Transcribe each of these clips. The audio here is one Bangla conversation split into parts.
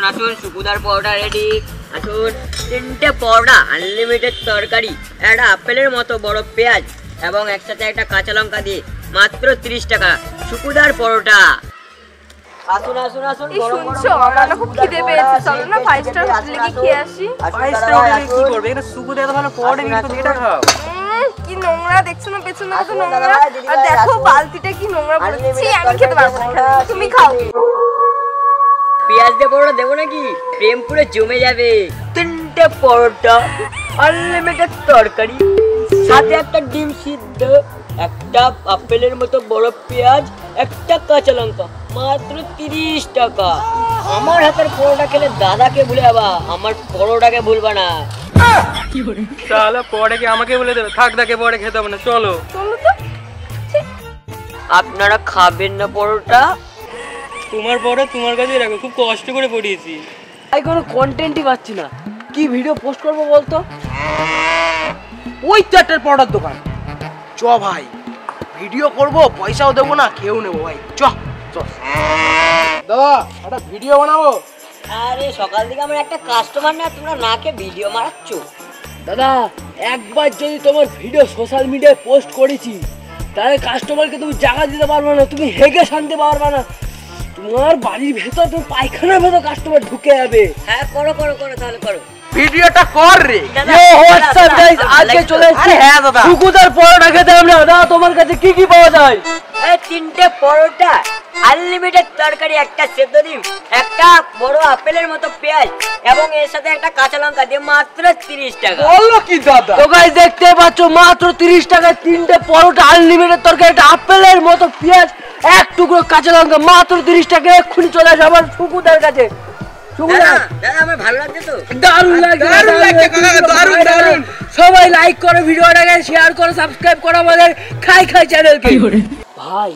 আসুন সুকুদার পরোটা রেডি। আসুন, 3টে পরোটা, আনলিমিটেড তরকারি, একটা আপেলের মতো বড় পেঁয়াজ এবং একসাথে একটা কাঁচা লঙ্কা দিয়ে মাত্র 30 টাকা সুকুদার পরোটা। আসুন আসুন আসুন। শুনছো, আমার খুব খিদে পেয়েছে, চলো না 5 স্টার হোটেলে গিয়ে খেয়ে আসি। 5 স্টার হোটেলে কি করবে? এখানে সুকুদা এত ভালো পরোটা নিয়ে তো এটা খাও। কি নোংরা দেখছো না, পেছনে কত নোংরা, আর দেখো বালতিটা কি নোংরা পড়েছে। আমি খেতে পারবো না, তুমি খাও। পেঁয়াজ দিয়ে পরোটা দেবো নাকি? প্রেম পুরো জমে যাবে। 3টে পরোটা, আনলিমিটেড তরকারি, সাথে একটা ডিম সিদ্ধ, একটা আপেলের মতো বড় পেঁয়াজ, একটা কাঁচা লঙ্কা, মাত্র 30 টাকা। আমার হাতের পরোটা খেলে দাদাকে ভুলে যাবা, আমার পরোটাকে ভুলবা না। তাহলে পরে কি আমাকে বলে দেবে? থাক, তাকে পরে খেতে হবে না, চলো। আপনারা খাবেন না পরোটা? তোমার পরে তোমার কাছেই রাখো, খুব কষ্ট করে পড়িয়েছি। ভাই কোনো কন্টেন্টই পাচ্ছি না, কি ভিডিও পোস্ট করবো বলতো? ওই তো একটা পরোটার দোকান, চ ভাই ভিডিও করবো, পয়সাও দেবো না, খেয়েও নেবো ভাই, চ চ। দাদা একটা ভিডিও বানাবো। আরে সকাল থেকে আমার একটা কাস্টমার না, তোমরা নাকে ভিডিও মারাচ্ছ। দাদা একবার যদি তোমার ভিডিও সোশ্যাল মিডিয়ায় পোস্ট করেছি, তাহলে কাস্টমারকে তুমি জায়গা দিতে পারবে না, তুমি হেগে শান্তি পারবে না, তোমার বাড়ির ভেতর, তোমার পায়খানার ভেতর কাস্টমার ঢুকে যাবে। হ্যাঁ করো করো করো, তাহলে করো। ভিডিওটা কর রে। হোয়াটসঅ্যাপ গাইস, আজকে চলে এসেছি। হ্যাঁ দাদা, সুকুদার পরোটা খেতে আমরা। দাদা তোমার কাছে কি কি পাওয়া যায়? এই 3টে পরোটা, আনলিমিটেড তরকারি, একটা সেদ্ধ ডিম, একটা বড় আপেলের মতো পেঁয়াজ এবং এর সাথে একটা কাঁচা লঙ্কা দিয়ে মাত্র 30 টাকা। বলো কি দাদা? তো গাইস দেখতে পাচ্ছ, মাত্র 30 টাকায় 3টে পরোটা, আনলিমিটেড তরকারি, একটা আপেলের মতো পেঁয়াজ, এক টুকরো কাঁচা লঙ্কা, মাত্র 30 টাকা। এক্ষুনি চলে আসো আমার সুকুদার কাছে। দাদা আমার ভালো লাগছে তো? দারুণ লাগছে, দারুণ লাগছে কাকা, দারুণ দারুণ। সবাই লাইক করো, ভিডিওটাকে শেয়ার করো, সাবস্ক্রাইব করো আমাদের খাই খাই চ্যানেলকে। ভাই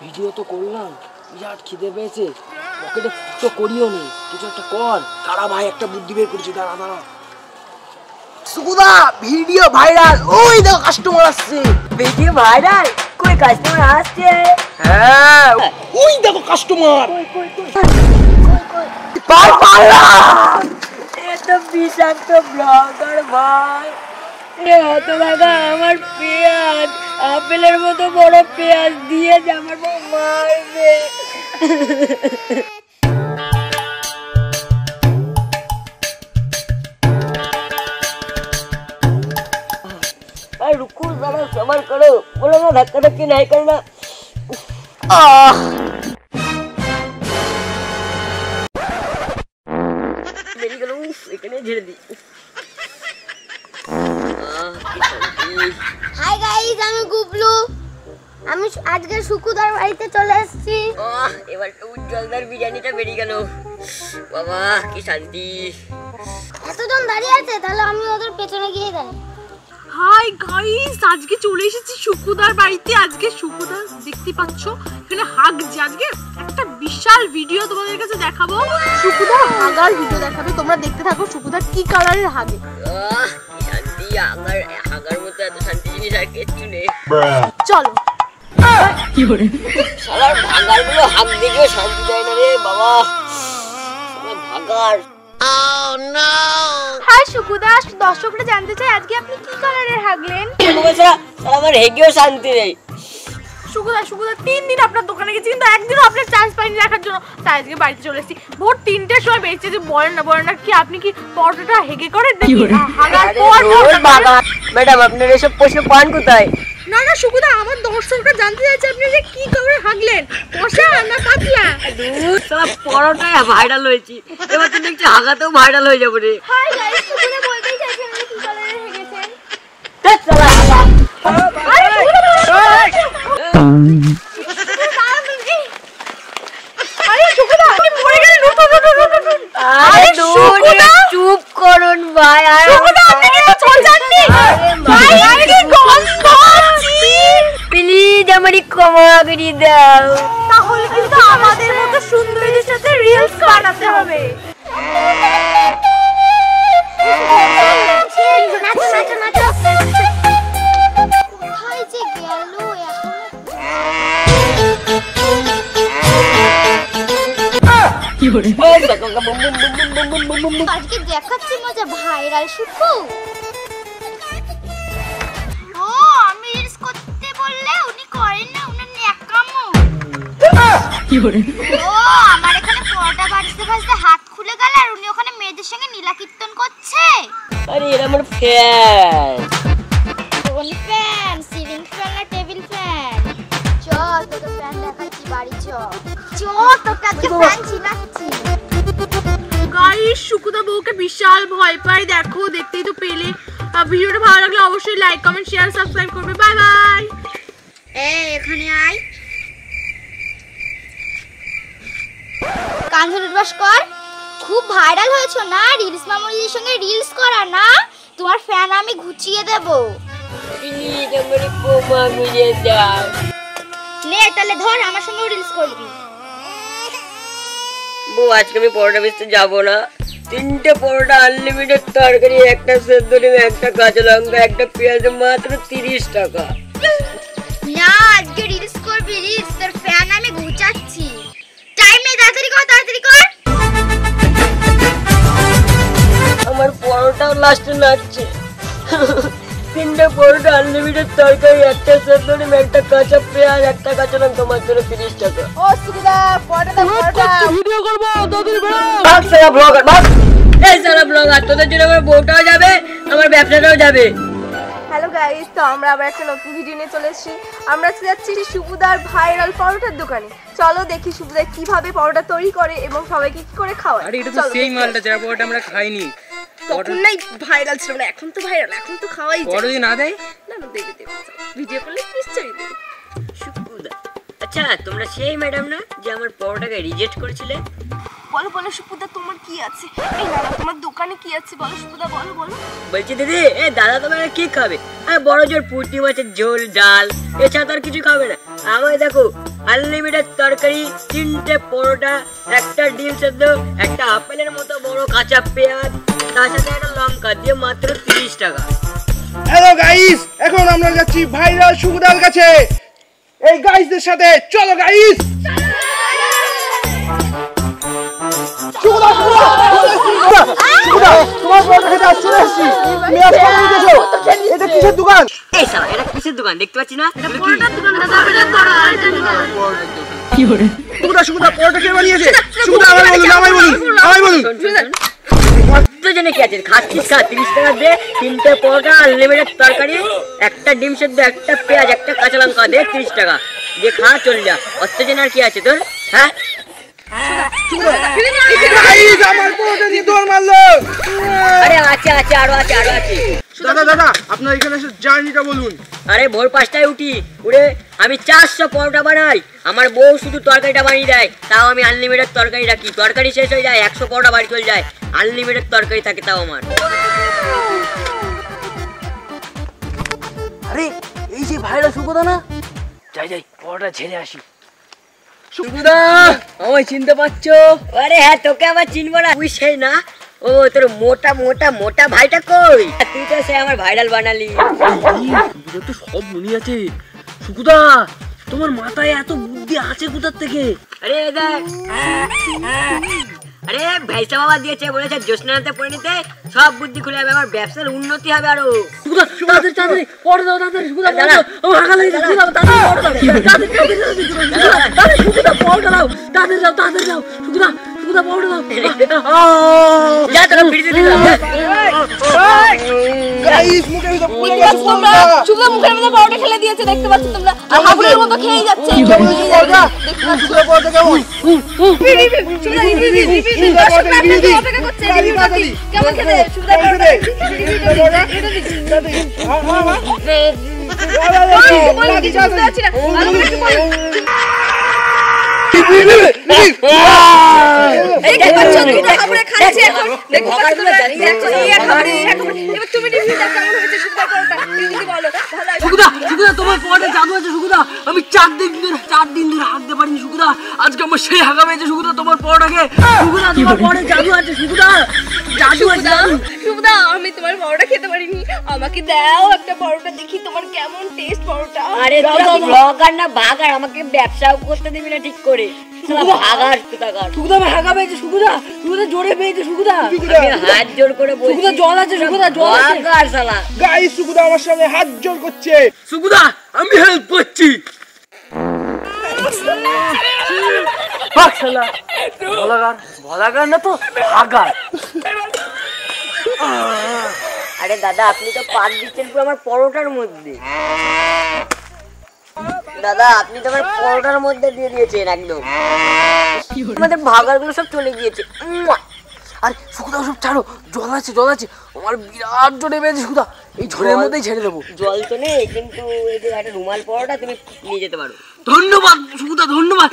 ভিডিও তো করলাম, বিরাট খিদে পেয়েছে, পকেটে তো করিও নেই, কিছু একটা কর। দাঁড়া ভাই, একটা বুদ্ধি বের করেছি, দাঁড়া দাঁড়া। সুকুদা ভিডিও ভাইরাল, ওই দেখো কাস্টমার আসছে। Video viral? কই কাস্টমার আসছে? হ্যাঁ ওই দেখো কাস্টমার। এত বিষাক্ত ব্লগার ভাই, এত টাকা আমার পেঁয়াজ, আপেলের মতো বড় পেঁয়াজ দিয়ে আমার বউ মারবে। रुको जरा, सबर करो, बोलो ना धक्का धक्की नहीं करना। मेरी गलो এখানে ঝেড়ে দি। হাই গাইস, আমি গুবলু, আমি আজকে সুকুদার বাড়িতে চলে এসেছি। এবার তো উজ্জ্বলদার বিরিয়ানিটা বেরিয়ে গেল, বাবা কি শান্তি। এতজন দাঁড়িয়ে আছে, তাহলে আমি ওদের পেছনে গিয়ে দাঁড়াই। হাই গাইস, আজকে চলে এসেছি সুকুদার বাড়িতে। আজকে সুকুদার দেখতে পাচ্ছ এখানে হাগছে। আজকে একটা বিশাল ভিডিও তোমাদের কাছে দেখাবো, সুকুদার হাগার ভিডিও দেখাবে, তোমরা দেখতে থাকো সুকুদার কি কালারের হাগে। শান্তি, হাগার মতো এত শান্তি জিনিস আর কিচ্ছু নেই। চলো। কি করে শালার ভাগার গুলো হাগ দিয়েও শান্তি দেয় না রে বাবা, শালা ভাগার। হাই সুকুদার, দর্শকরা জানতে চাই আজকে আপনি কি কালারের হাগলেন? আমার হেগেও শান্তি নেই। সুকুদার 3 দিন আপনার দোকানে গেছি, কিন্তু একদিনও আপনার চান্স পাইনি দেখার জন্য, তাই আজকে বাড়িতে চলে এসেছি। ভোর 3টের সময় বেরিয়েছে, যে বলেন না কি আপনি কি পরোটাটা হেগে করেন নাকি হাগার পর? ম্যাডাম আপনার এসব প্রশ্ন পান কোথায়? না না সুকুদা, আমার দর্শকরা জানতে চাইছে আপনি যে কি কালারে হাগলেন, কষা না পাতলা? সব পরোটায় ভাইরাল হয়েছি, এবার তো দেখছি হাগাতেও ভাইরাল হয়ে যাবো রে। হাই গাইস, সুকুদা বলতেই চাইছেন আপনি কি কালারে হেগেছেন। দেখ শালা হাগা। আরে সুকুদা আপনি মরে গেলেন। আরে সুকুদা চুপ করুন ভাই। আর সুকুদা আপনি কি চল যাননি ভাই? আরে কি গন্ধ ছি, প্লিজ আমারে ক্ষমা করে দাও। তাহলে কিন্তু আমাদের মতো সুন্দরীদের সাথে রিলস বানাতে হবে। নাচো নাচো নাচো। কোথায় যে গেল এখন? আজকে দেখাচ্ছি মজা ভাইরাল শুকু। ও আমি রিলস করতে বললে উনি করেন না, উনার ন্যাকামো। ও আমার এখানে পরোটা ভাজতে ভাজতে হাত খুলে গেল আর উনি ওখানে মেয়েদের সঙ্গে নীলা কীর্তন করছে। আরে এরা আমার ফ্যান। কোন ফ্যান? সিলিং ফ্যান না টেবিল ফ্যান? চ তোকে ফ্যান দেখাচ্ছি, বাড়ি চ তোকে আজকে ফ্যান ছিলাচ্ছি। গাইস শুকুদা বউকে বিশাল ভয় পায়, দেখো দেখতেই তো পেলে। ভিডিওটা ভালো লাগলে অবশ্যই লাইক কমেন্ট শেয়ার সাবস্ক্রাইব করবে। Bye bye. এখানে আয়, কান ধরে বাস কর। খুব ভাইরাল হয়েছো না রিলস মামুনিদের সঙ্গে রিলস করা না? তোমার ফ্যান আমি ঘুচিয়ে দেব। প্লিজ আমারে বোমা মিলিয়ে দাও। নে তাহলে ধর, আমার সঙ্গে রিলস করবি। বউ আজকে আমি পরোটা বেচতে যাবো না। 3টে পরোটা আনলিমিটেড তরকারি, একটা সেদ্ধ ডিম, একটা কাঁচা লঙ্কা, একটা পেঁয়াজ, মাত্র 30 টাকা। না আজকে রিলস করবি, রিলস। তোর ফ্যান আমি ঘুচাচ্ছি। টাইম নেই, তাড়াতাড়ি কর তাড়াতাড়ি কর। আমার পরোটাও লাস্টে নাচছে। 3টে পরোটা আনলিমিটেড তরকারি, একটা সেদ্ধ ডিম, একটা কাঁচা পেঁয়াজ, একটা কাঁচা লঙ্কা, মাত্র 30 টাকা। ও শুকুদা পরোটা দাও, পরোটা ভিডিও করবো তাড়াতাড়ি বেরো। ভাগ সারা ব্লগার ভাগ। এই সারা ব্লগার, তোদের জন্য আমার বউটাও যাবে, আমার ব্যবসাটাও যাবে। হ্যালো গাইস, তো আমরা আবার একটা নতুন ভিডিও নিয়ে চলে এসেছি। আমরা যাচ্ছি শুকুদার ভাইরাল পরোটার দোকানে। চলো দেখি শুকুদা কিভাবে পরোটা তৈরি করে এবং সবাইকে কি করে খাওয়ায়। আরে এটা তো সেই মালটা যারা পরোটা আমরা খাইনি। তখন নাই ভাইরাল ছিল না, এখন তো ভাইরাল, এখন তো খাওয়াই যায়। পরোটা যদি না দেয় না না দেবে দেবে, ভিডিও করলে নিশ্চয়ই দেবে। শুকুদা, আচ্ছা তোমরা সেই ম্যাডাম না যে আমার পরোটাকে রিজেক্ট করেছিলে? বলো বলো শুকুদা তোমার কি আছে? এই না না তোমার দোকানে কি আছে বলো শুকুদা, বলো বলো। বলছি দিদি, এ দাদা তোমার কি খাবে? আর বড় জোর পুঁটি মাছের ঝোল, ডাল, এছাড়া আর কিছু খাবে না। আমায় দেখো, আনলিমিটেড তরকারি, 3টে পরোটা, একটা ডিম সেদ্ধ, একটা আপেলের মতো বড় কাঁচা পেঁয়াজ, তার সাথে একটা লঙ্কা দিয়ে মাত্র 30 টাকা। হ্যালো গাইস, এখন আমরা যাচ্ছি ভাইরাল শুকুদার কাছে। এই গাইসদের সাথে চলো গাইস। শুকুদা শুকুদা শুকুদা, তোমার পরোটা খেতে চলে এসেছি। তুমি আজ কখন এসেছো? এটা কিসের দোকান? এই শালা, এটা কিসের দোকান দেখতে পাচ্ছি না? এগুলো কি? পরোটার দোকান দাদা, এটা পরোটা। শুকুদা শুকুদা পরোটা কে বানিয়েছে? শুকুদা আমায় বলুন, আমায় বলুন, আমায় বলুন। শোন, শোন, শোন। কত জনে কি আছে? খাচ্ছিস খা, 30 টাকা দে, 3টে পরোটা, আনলিমিটেড তরকারি, একটা ডিম সেদ্ধ, একটা পেঁয়াজ, একটা কাঁচা লঙ্কা দে, 30 টাকা দিয়ে খা, চল যা। অত জনে আর কি আছে তোর? হ্যাঁ গাইস, আমার পরোটা দিয়ে দৌড় মারলো। আরে আছে আছে, আরো আছে, আরো আছে। দাদা দাদা, আপনার এখানে এসে জার্নিটা বলুন। আরে ভোর 5টায় উঠি, উঠে আমি 400 পরোটা বানাই। আমার বউ শুধু তরকারিটা বানিয়ে দেয়, তাও আমি আনলিমিটেড তরকারি রাখি। তরকারি শেষ হয়ে যায়, 100 পরোটা বাড়ি চলে যায়, আনলিমিটেড তরকারি থাকে তাও আমার। আরে এই যে ভাইরাল শুকুদা না, যাই যাই পরোটা ঝেড়ে আসি। শুকুদা, আমায় চিনতে পারছো? আরে হ্যাঁ, তোকে আবার চিনবো না? তুই সেই না? ও তোর মোটা মোটা মোটা ভাইটা কই? তুই তো সে আমার ভাইরাল বানালি। শুকুদা তো সব মনে আছে। শুকুদা, তোমার মাথায় এত বুদ্ধি আছে কোথা থেকে? আরে দেখ, আরে ভাইসা বাবা দিয়েছে, বলেছে জ্যোৎস্নাতে পড়ে নিতে, সব বুদ্ধি খুলে যাবে, আমার ব্যবসার উন্নতি হবে আরো। শুকুদা তাড়াতাড়ি তাড়াতাড়ি পরোটা দাও, তাড়াতাড়ি শুকুদা পরোটা দাদা। দাও। আমার হাগা লেগেছে, শুকুদা তাড়াতাড়ি পরোটা দাও, তাড়াতাড়ি তাড়াতাড়ি শুকুদা পরোটা দাও, তাড়াতাড়ি দাও, তাড়াতাড়ি দাও, শুকুদা শুকুদা পরোটা দাও। যা তোকে ফিরিয়ে দিলাম। গাইস, মুখে তো পুরো শুকুদা। শুকুদা মুখের মধ্যে পরোটা ফেলে দিয়েছে, দেখতে পাচ্ছ তোমরা? আর হাবুড়ের মতো খেয়ে যাচ্ছে। পরোটা, শুকুদা পরোটা কেমন? শুকুদা অপেক্ষা করছে, কেমন খেতে? শুকুদা পরোটা শুকুদা শুকুদা, তোমার পরোটা জাদু আছে শুকুদা। আমি 4 দিন ধরে হাঁটতে পারিনি শুকুদা। আজকে আমার সেই হাগা পেয়েছে শুকুদা তোমার পরোটাকে। শুকুদা তোমার পরোটা জাদু আছে শুকুদা, জাদু আছে জাদু। শুকুদা, আমি তোমার পরোটা খেতে পারিনি, আমাকে দাও একটা পরোটা দেখি তোমার কেমন টেস্ট পরোটা। আরে তুই ব্লগার না ভাগার, আমাকে ব্যবসাও করতে দিবি না ঠিক করে। ভাগার কোথাকার। সুকুদা আমার হাগা পেয়েছে, সুকুদা জোরে পেয়েছে, সুকুদা আমি হাত জোর করে বলছি সুকুদা জল আছে, সুকুদা জল আছে। ভাগার শালা। গাইস সুকুদা আমার সামনে হাত জোর করছে। সুকুদা আমি হেল্প করছি। ভাগ শালা, ভলাগার না তো হাগার। আরে দাদা আপনি তো পাক দিচ্ছেন পুরো আমার পরোটার মধ্যে। দাদা আপনি তো আমার পরোটার মধ্যে দিয়ে দিয়েছেন একদম। আমাদের ভাগারগুলো সব চলে গিয়েছে। আরে সুকুদা সব ছাড়ো, জল আছে আমার বিরাট জোরে পেয়েছে সুকুদা, এই ঝড়ের মধ্যেই ছেড়ে দেবো। জল তো নেই, কিন্তু এই যে একটা রুমাল পরোটা তুমি নিয়ে যেতে পারো। ধন্যবাদ সুকুদা, ধন্যবাদ।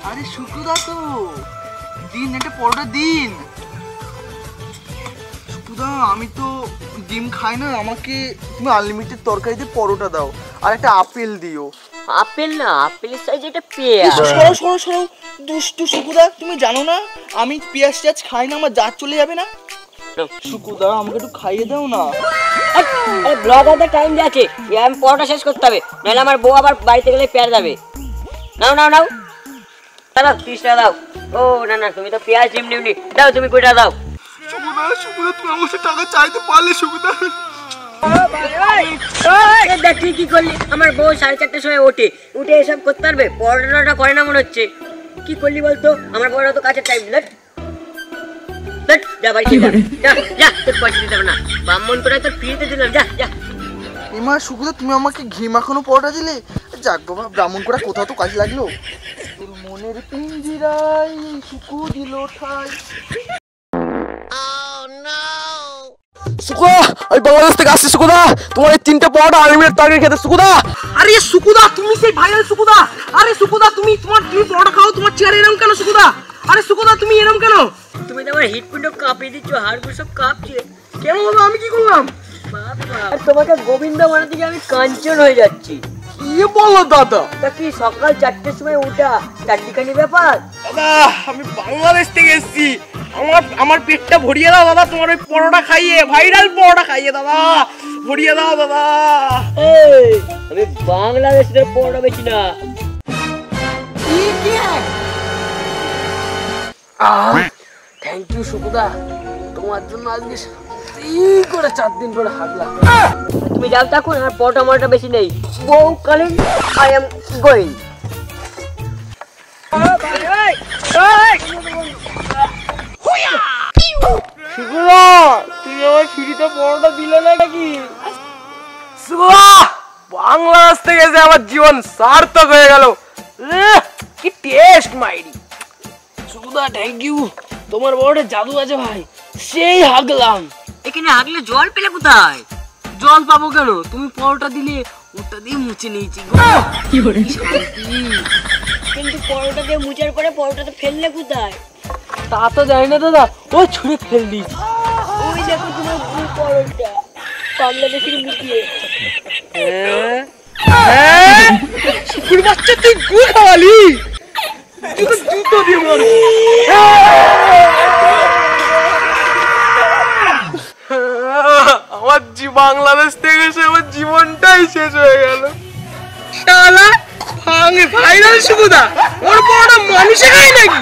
আরে সুকুদা তো দিন একটা পরোটা দিন। সুকুদা আমি তো ডিম খাই না, আমাকে তুমি আনলিমিটেড তরকারিতে পরোটা দাও আর একটা আপেল দিও। আপেল না, আপেলের সাইজে একটা পেয়ারা। সরো দুষ্টু সুকুদা, তুমি জানো না আমি পেঁয়াজ খাই না, আমার জাত চলে যাবে না। সুকুদা আমাকে একটু খাইয়ে দাও না। আরে ব্লগারদের টাইম যাচ্ছে, আমি পরোটা শেষ করতে হবে, নাহলে আমার বউ আবার বাড়িতে গেলে পেয়ার যাবে। নাও দাও 30 টাকা দাও। ও না তুমি তো পেঁয়াজ এমনি দাও, তুমি 20 টাকা দাও। সুকুদা তুমি আমার কাছে টাকা চাইতে পারলে সুকুদা। দেখ তুই কি করলি, আমার বউ 4:30টার সময় উঠে এসব করতে পারবে? পড়াটা করে না মনে হচ্ছে। কি করলি বলতো, আমার বউরা তো কাছে টাইম যা বাড়ি যা তোর পয়সা দিতে হবে না, ব্রাহ্মণ করে তোর ফ্রিতে দিলাম, যা। এমা সুকুদা তুমি আমাকে ঘি মাখানো পরোটা দিলে, যাক বাবা ব্রাহ্মণ করা কোথাও তো কাজে লাগলো। তোর মনের পিঞ্জিরাই সুকু দিল ঠাই। সুকুদা আমি বাংলাদেশ থেকে আসছি সুকুদা, তোমার এই 3টে পরোটা আনলিমিটেড তরকারি খেতে সুকুদা। আরে সুকুদা তুমি সেই ভাইরাল সুকুদা, আরে সুকুদা তুমি পরোটা খাও, তোমার চেহারা এরকম কেন সুকুদা? আরে সুকুদা তুমি এরকম কেন? তুমি তো আমার হিটপিণ্ড কাঁপিয়ে দিচ্ছ, হাড়গুলো সব কাঁপছে। কেন বাবা, আমি কি করলাম? আর তোমাকে গোবিন্দ বানাতে গিয়ে আমি কাঞ্চন হয়ে যাচ্ছি। কি বলো দাদা? তা কি সকাল 4টের সময় উঠা চারটিখানি ব্যাপার? দাদা আমি বাংলাদেশ থেকে এসেছি, আমার পেটটা ভরিয়ে দাও দাদা, তোমার ওই পরোটা খাইয়ে, ভাইরাল পরোটা খাইয়ে দাদা, ভরিয়ে দাও দাদা। আমি বাংলাদেশের পরোটা বেশি না। থ্যাংক ইউ সুকুদা, তোমার জন্য আজকে করে 4 দিন ধরে হাগলাম। তুমি যাও থাকুন, আর পরোটা মরোটা বেশি নেই। বউ কালিং আই এম গোয়িং। সুকুদা তুমি আমার ফ্রিতে পরোটা দিলে না নাকি? সুকুদা বাংলাদেশ থেকে এসে আমার জীবন সার্থক হয়ে গেল, কি টেস্ট মাইরি। সুকুদা থ্যাংক ইউ, তোমার বড় জাদু আছে ভাই, সেই হাগলাম। এখানে হাগলে জল পেলে কোথায়? জল পাবো কেন, তুমি পরোটা দিলে ওটা দিয়ে মুছে নিয়েছি। কিন্তু পরোটা দিয়ে মুছার পরে পরোটাতে ফেললে কোথায়? তা তো জানি না দাদা, ও ছুঁড়ে ফেল দিয়েছি। ওই দেখো তোমার পরোটা বাংলাদেশের মুখিয়ে। শুকুর বাচ্চা তুই গু খাওয়ালি, জুতো দিয়ে মারো। আমার বাংলাদেশ থেকে এসে আমার জীবনটাই শেষ হয়ে গেল। শালা ভাইরাল সুকুদা, ওর পরোটা মানুষে খায় নাকি?